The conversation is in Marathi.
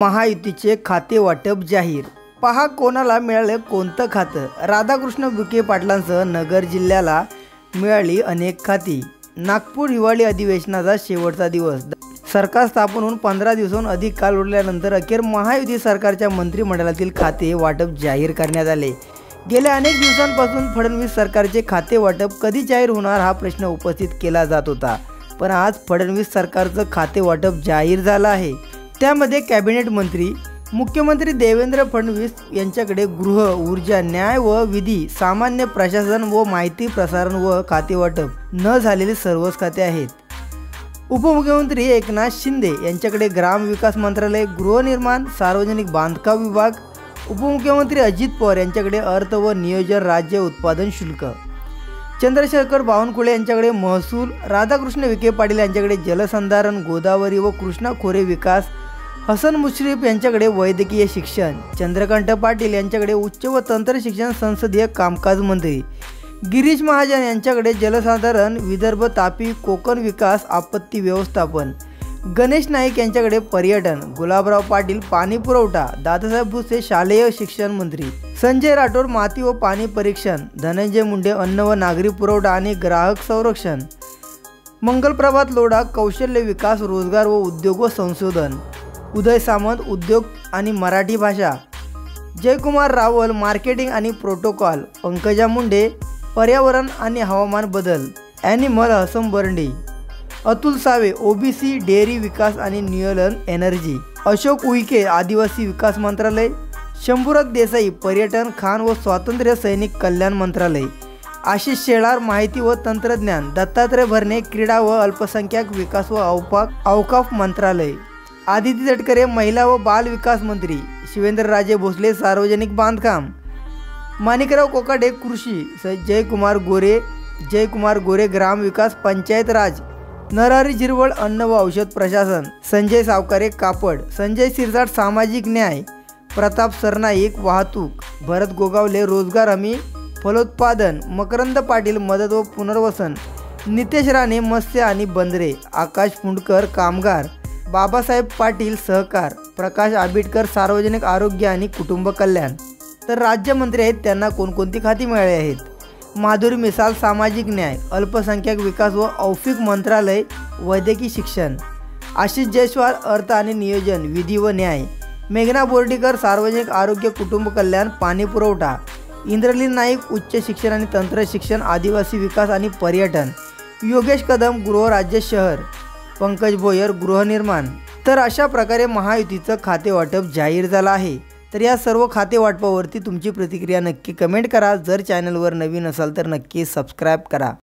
महायुतीचे खाते वाटप जाहीर। पहा कोणाला मिळालं कोणतं खातं। राधाकृष्ण विखे पाटलांसह नगर जिल्ह्याला मिळाली अनेक खाती। नागपूर हिवाळी अधिवेशनाचा शेवटचा दिवस। सरकार स्थापन होऊन 15 दिवसांहून अधिक काल उरल्यानंतर अखेर महायुती सरकारच्या मंत्रिमंडळातील खाते वाटप जाहीर करण्यात आले। गेल्या अनेक दिवसांपासून फडणवीस सरकारचे खाते वाटप कधी जाहीर होणार हा प्रश्न उपस्थित केला जात होता, पण आज फडणवीस सरकारचं खाते वाटप जाहीर झालं आहे। त्यामध्ये कॅबिनेट मंत्री मुख्यमंत्री देवेंद्र फडणवीस यांच्याकडे गृह, ऊर्जा, न्याय व विधी, सामान्य प्रशासन व माहिती प्रसारण व खाते वाटप न झालेले सर्वच खाते आहेत। उपमुख्यमंत्री एकनाथ शिंदे यांच्याकडे ग्राम विकास मंत्रालय, गृहनिर्माण, सार्वजनिक बांधकाम विभाग, उपमुख्यमंत्री अजित पवार यांच्याकडे अर्थ व नियोजन, राज्य उत्पादन शुल्क, चंद्रशेखर बावनकुळे यांच्याकडे महसूल, राधाकृष्ण विखे पाटील यांच्याकडे जलसंधारण, गोदावरी व कृष्णा खोरे विकास, हसन मुश्रीफ यांच्याकडे वैद्यकीय शिक्षण, चंद्रकांत पाटील यांच्याकडे उच्च व तंत्र शिक्षण, संसदीय कामकाज मंत्री, गिरीश महाजन यांच्याकडे जलसंधारण, विदर्भ, तापी, कोकण विकास, आपत्ती व्यवस्थापन, गणेश नाईक यांच्याकडे पर्यटन, गुलाबराव पाटील पाणी पुरवठा, दादासाहेब भुसे शालेय शिक्षण मंत्री, संजय राठोड माती व पाणी परीक्षण, धनंजय मुंडे अन्न व नागरी पुरवठा आणि ग्राहक संरक्षण, मंगलप्रभात लोढा कौशल्य विकास, रोजगार व उद्योग व संशोधन, उदय सामंत उद्योग आणि मराठी भाषा, जयकुमार रावल मार्केटिंग आणि प्रोटोकॉल, पंकजा मुंडे पर्यावरण आणि हवामान बदल, ॲनिमल हसन बर्डी, अतुल सावे ओबीसी डेअरी विकास आणि न्यूयलन एनर्जी, अशोक उईके आदिवासी विकास मंत्रालय, शंभूराज देसाई पर्यटन, खान व स्वातंत्र्य सैनिक कल्याण मंत्रालय, आशिष शेलार माहिती व तंत्रज्ञान, दत्तात्रय भरणे क्रीडा व अल्पसंख्याक विकास व अवकाफ मंत्रालय, आदिती तटकरे महिला व बाल विकास मंत्री, शिवेंद्रराजे भोसले सार्वजनिक बांधकाम, माणिकराव कोकाटे कृषी, जयकुमार गोरे ग्राम विकास पंचायत राज, नरहरी झिरवळ अन्न व औषध प्रशासन, संजय सावकारे कापड, संजय शिरसाट सामाजिक न्याय, प्रताप सरनाईक वाहतूक, भरत गोगावले रोजगार हमी फलोत्पादन, मकरंद पाटील मदत व पुनर्वसन, नितेश राणे मत्स्य आणि बंदरे, आकाश फुंडकर कामगार, बाबासाहेब पाटील सहकार, प्रकाश आंबेडकर सार्वजनिक आरोग्य आणि कुटुंब कल्याण। तर राज्यमंत्री आहेत त्यांना कोणकोणती खाती मिळाली आहेत? माधुरी मिसाल सामाजिक न्याय, अल्पसंख्याक विकास व औफिक मंत्रालय, वैद्यकीय शिक्षण, आशिष जयस्वाल अर्थ आणि नियोजन, विधी व न्याय, मेघना बोर्डीकर सार्वजनिक आरोग्य कुटुंब कल्याण पाणी पुरवठा, इंद्रलीन नाईक उच्च शिक्षण आणि तंत्र शिक्षण, आदिवासी विकास आणि पर्यटन, योगेश कदम गृह राज्य शहर, पंकज भोयर गृहनिर्माण। तर अशा प्रकारे महायुतीचं खाते वाटप जाहीर झालं आहे। तर या सर्व खाते वाटपावरती तुमची प्रतिक्रिया नक्की कमेंट करा। जर चॅनलवर नवीन असाल तर नक्की सबस्क्राईब करा।